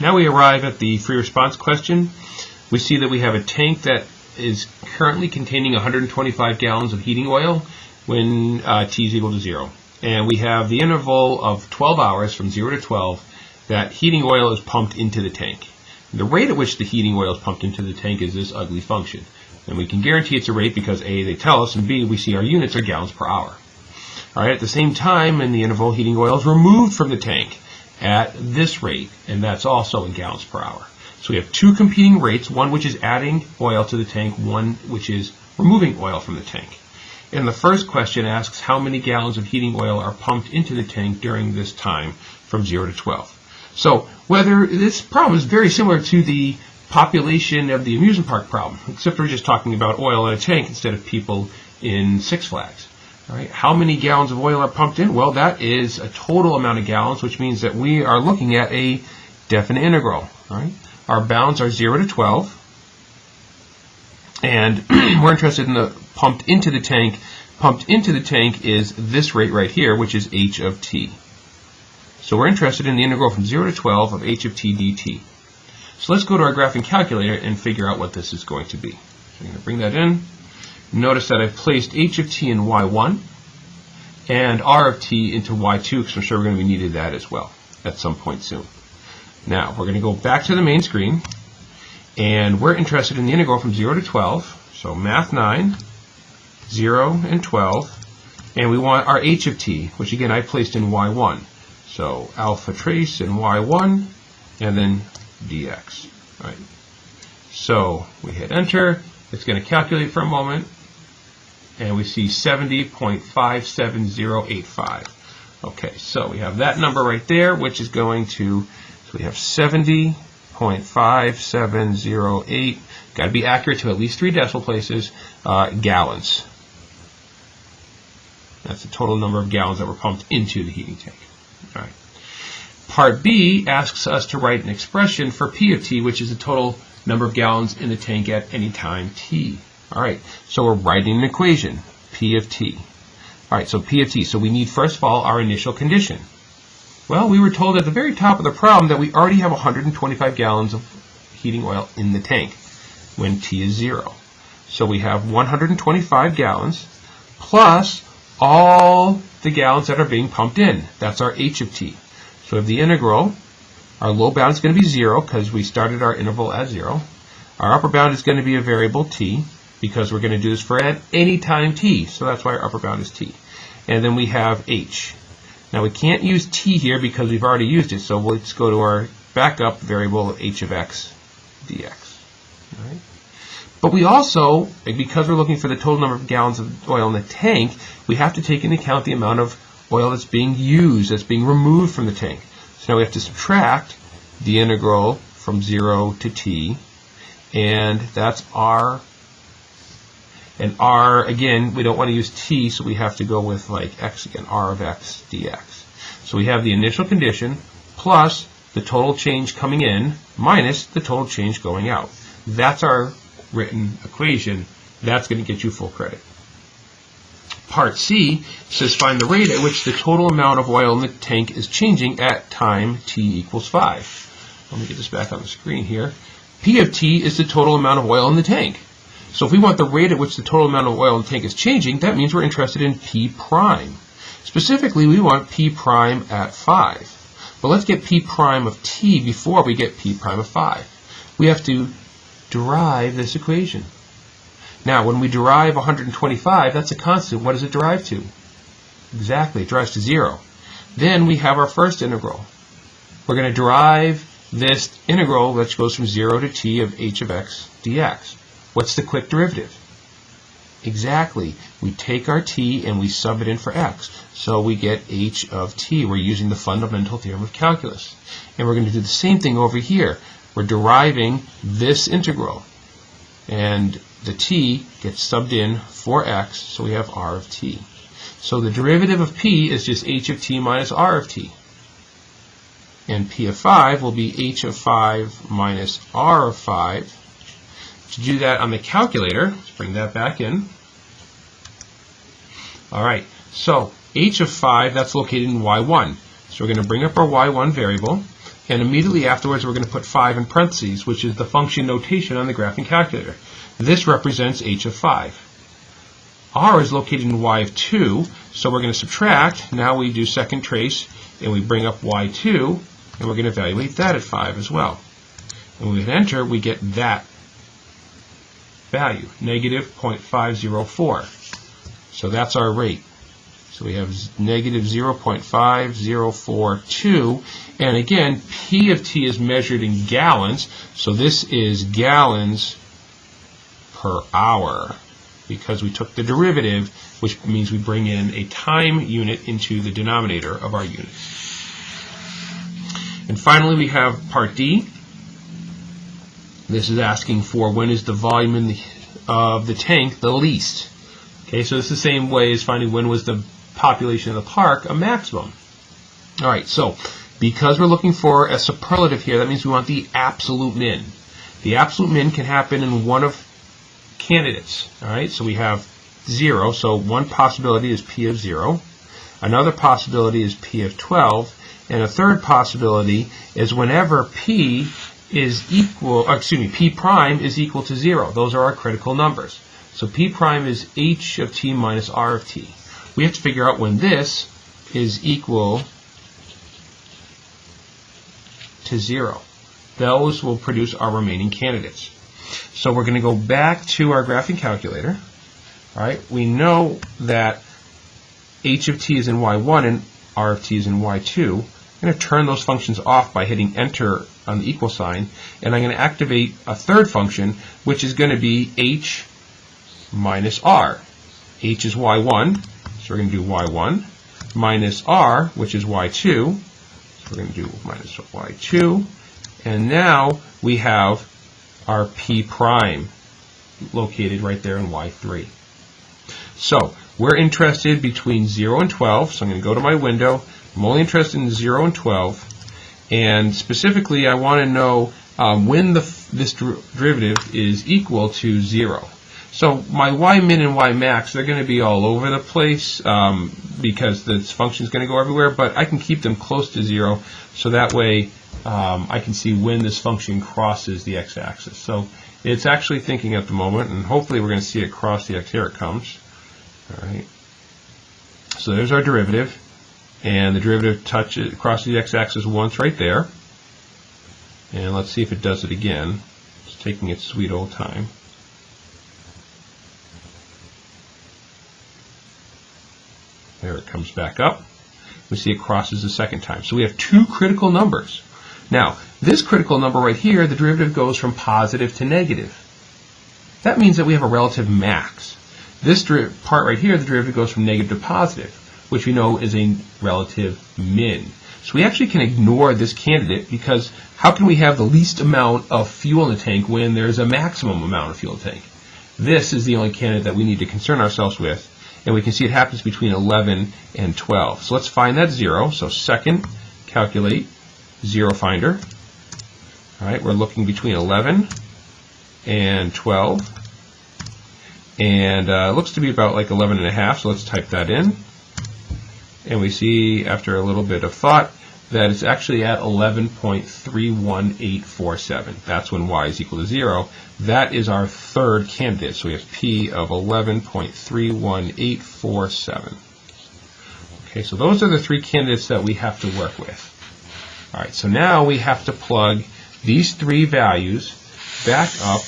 Now we arrive at the free response question. We see that we have a tank that is currently containing 125 gallons of heating oil when T is equal to 0. And we have the interval of 12 hours from 0 to 12 that heating oil is pumped into the tank. The rate at which the heating oil is pumped into the tank is this ugly function. And we can guarantee it's a rate because A, they tell us, and B, we see our units are gallons per hour. All right, at the same time, in the interval, heating oil is removed from the tank at this rate, and that's also in gallons per hour. So we have two competing rates, one which is adding oil to the tank, one which is removing oil from the tank. And the first question asks how many gallons of heating oil are pumped into the tank during this time from 0 to 12. So whether this problem is very similar to the population of the amusement park problem, except we're just talking about oil in a tank instead of people in Six Flags. All right, how many gallons of oil are pumped in? Well, that is a total amount of gallons, which means that we are looking at a definite integral. All right, our bounds are 0 to 12, and we're interested in the pumped into the tank. Pumped into the tank is this rate right here, which is h of t. So we're interested in the integral from 0 to 12 of h of t dt. So let's go to our graphing calculator and figure out what this is going to be. So I'm going to bring that in. Notice that I've placed h of t in y1 and r of t into y2 because I'm sure we're going to be needing that as well at some point soon. Now we're going to go back to the main screen and we're interested in the integral from 0 to 12. So math 9, 0 and 12, and we want our h of t, which again I placed in y1. So alpha trace in y1 and then dx. Right. So we hit enter. It's going to calculate for a moment, and we see 70.57085. Okay, so we have that number right there, which is going to, so we have 70.5708, got to be accurate to at least 3 decimal places, gallons. That's the total number of gallons that were pumped into the heating tank. All right. Part B asks us to write an expression for P of T, which is the total number of gallons in the tank at any time T. All right, so we're writing an equation, P of T. All right, so P of T. So we need, first of all, our initial condition. Well, we were told at the very top of the problem that we already have 125 gallons of heating oil in the tank when T is 0. So we have 125 gallons plus all the gallons that are being pumped in. That's our h of t. So we have the integral. Our low bound is going to be 0 because we started our interval at 0. Our upper bound is going to be a variable t because we're going to do this for at any time t. So that's why our upper bound is t. And then we have h. Now we can't use t here because we've already used it. So let's go to our backup variable of h of x dx. All right. But we also, because we're looking for the total number of gallons of oil in the tank, we have to take into account the amount of oil that's being used, that's being removed from the tank. So now we have to subtract the integral from 0 to t, and that's r. And r, again, we don't want to use t, so we have to go with like x again, r of x dx. So we have the initial condition plus the total change coming in minus the total change going out. That's our written equation. That's going to get you full credit. Part C says find the rate at which the total amount of oil in the tank is changing at time t equals 5. Let me get this back on the screen here. P of t is the total amount of oil in the tank. So if we want the rate at which the total amount of oil in the tank is changing, that means we're interested in P prime. Specifically, we want P prime at 5. But let's get P prime of t before we get P prime of 5. We have to derive this equation. Now, when we derive 125, that's a constant. What does it derive to? Exactly, it derives to 0. Then we have our first integral. We're going to derive this integral, which goes from 0 to t of h of x dx. What's the quick derivative? Exactly. We take our t and we sub it in for x. So we get h of t. We're using the fundamental theorem of calculus. And we're going to do the same thing over here. We're deriving this integral. And the t gets subbed in for x, so we have r of t. So the derivative of p is just h of t minus r of t. And p of 5 will be h of 5 minus r of 5. To do that on the calculator, let's bring that back in. All right, so h of 5, that's located in y1. So we're going to bring up our y1 variable, and immediately afterwards we're going to put 5 in parentheses, which is the function notation on the graphing calculator. This represents h of 5. R is located in y of 2, so we're going to subtract. Now we do second trace, and we bring up y2, and we're going to evaluate that at 5 as well. And when we hit enter, we get that value, negative 0.504. So that's our rate. So we have negative 0.5042, and again, P of t is measured in gallons, so this is gallons per hour, because we took the derivative, which means we bring in a time unit into the denominator of our unit. And finally, we have part D. This is asking for when is the volume of the tank the least. Okay, so it's the same way as finding when was the population of the park a maximum. All right, so because we're looking for a superlative here, that means we want the absolute min. The absolute min can happen in one of candidates. All right, so we have 0, so one possibility is P of 0. Another possibility is P of 12, and a third possibility is whenever P prime is equal to 0. Those are our critical numbers. So P prime is h of t minus r of t. We have to figure out when this is equal to 0. Those will produce our remaining candidates. So we're going to go back to our graphing calculator. All right, we know that h of t is in y1 and r of t is in y2. I'm going to turn those functions off by hitting enter on the equal sign, and I'm going to activate a third function, which is going to be h minus r. H is y1, so we're going to do y1, minus r, which is y2, so we're going to do minus y2, and now we have our P prime located right there in y3. So we're interested between 0 and 12, so I'm going to go to my window. I'm only interested in 0 and 12, and specifically I want to know when this derivative is equal to 0. So my y min and y max, they're going to be all over the place because this function is going to go everywhere, but I can keep them close to 0, so that way I can see when this function crosses the x-axis. So it's actually thinking at the moment, and hopefully we're going to see it cross the x. Here it comes. All right. So there's our derivative, and the derivative crosses the x-axis once right there. And let's see if it does it again. It's taking its sweet old time. There it comes back up. We see it crosses the second time. So we have two critical numbers. Now, this critical number right here, the derivative goes from positive to negative. That means that we have a relative max. This part right here, the derivative goes from negative to positive, which we know is a relative min. So we actually can ignore this candidate, because how can we have the least amount of fuel in the tank when there's a maximum amount of fuel in the tank? This is the only candidate that we need to concern ourselves with. And we can see it happens between 11 and 12. So let's find that 0. So second, calculate 0 finder. All right, we're looking between 11 and 12. And it looks to be about like 11 and a half, so let's type that in. And we see, after a little bit of thought, that it's actually at 11.31847. That's when y is equal to 0. That is our third candidate. So we have P of 11.31847. Okay, so those are the three candidates that we have to work with. All right, so now we have to plug these three values back up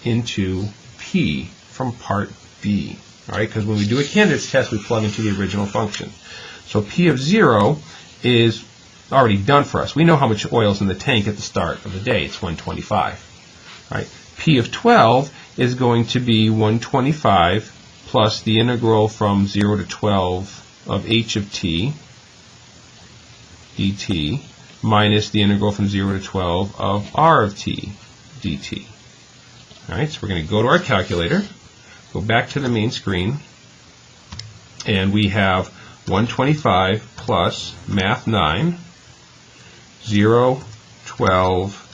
into P from part B. All right, because when we do a candidates test, we plug into the original function. So P of 0 is already done for us. We know how much oil is in the tank at the start of the day. It's 125. All right. P of 12 is going to be 125 plus the integral from 0 to 12 of h of t dt minus the integral from 0 to 12 of r of t dt. All right, so we're going to go to our calculator, go back to the main screen, and we have 125 plus math 9, 0, 12,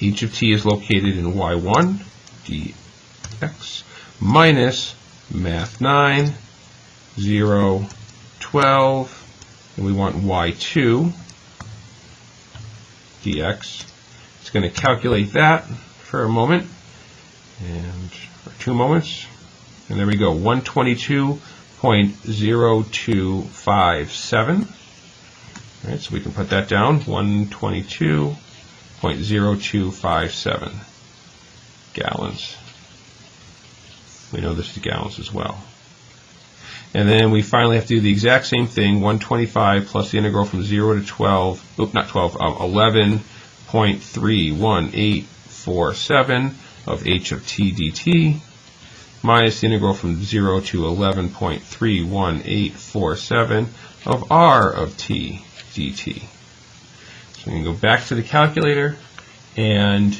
h of t is located in y1 dx minus math 9, 0, 12, and we want y2 dx. It's going to calculate that for a moment, or 2 moments, and there we go, 122.0257. All right, so we can put that down, 122.0257 gallons. We know this is gallons as well. And then we finally have to do the exact same thing, 125 plus the integral from 0 to 12, not 12, 11.31847 of h of t dt, minus the integral from 0 to 11.31847 of r of t dt. So we can go back to the calculator and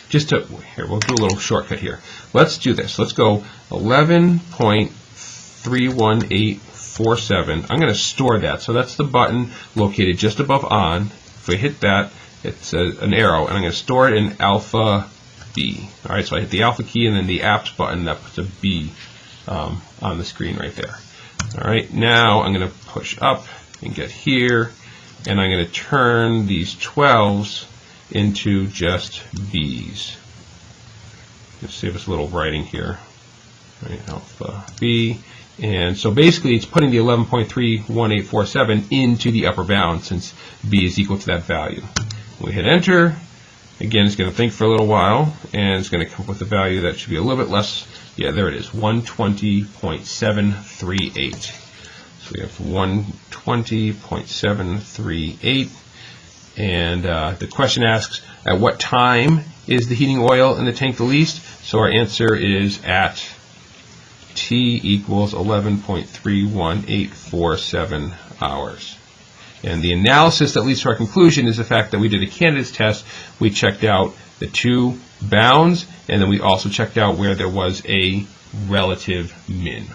here, we'll do a little shortcut here. Let's do this. Let's go 11.31847. I'm going to store that. So that's the button located just above on. If we hit that, it's an arrow, and I'm going to store it in alpha B. All right, so I hit the alpha key and then the apps button. That puts a B on the screen right there. All right, now I'm going to push up and get here, and I'm going to turn these 12s into just B's. Just save us a little writing here. All right, alpha B. And so basically it's putting the 11.31847 into the upper bound since B is equal to that value. We hit enter. Again, it's going to think for a little while, and it's going to come up with a value that should be a little bit less. Yeah, there it is, 120.738. So we have 120.738. And the question asks, at what time is the heating oil in the tank the least? So our answer is at T equals 11.31847 hours. And the analysis that leads to our conclusion is the fact that we did a candidates test. We checked out the 2 bounds, and then we also checked out where there was a relative min.